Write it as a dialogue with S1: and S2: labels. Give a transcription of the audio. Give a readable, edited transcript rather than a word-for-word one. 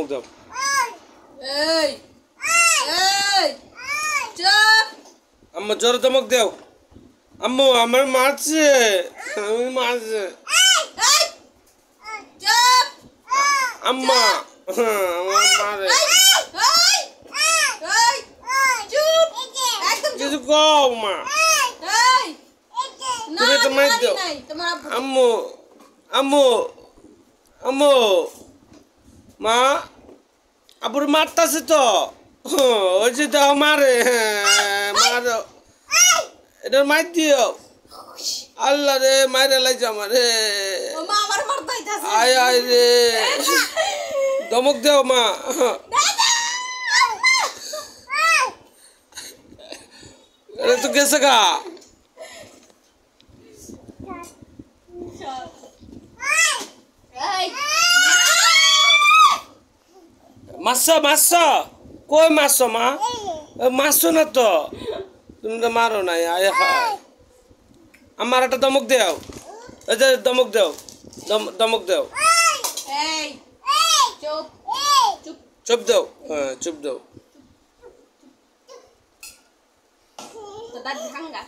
S1: ধমক দাও।
S2: এই এই চুপ।
S1: আম্মা জোরে ধমক দাও। আম্মু আমার মারছে, আমি মারছে।
S2: চুপ।
S1: আম্মা আমার মারে।
S2: চুপ একদম
S1: কিছু কও মা। তুমি তো মার দাও। আম্মু আম্মু আম্মু মা আবুর মারতাছে তো, ওই যে দাও মারে, মারো এটার মার দিও। আল্লাহ রে মাইরে লাইছে আমার রে। আয় আয় রে ধমক দেও মা। এটা তো গেছে গা। মারছো মারছো, কই মারছো মা? মারছো না তো, তুমি তো মারো নাই। আয় হায়, আমার একটা ধমক দেও। এই যে ধমক দেও, ধমক দেও। চুপ দেও, হ্যাঁ চুপ দেও।
S2: তো দাঁত ভাঙ্গা।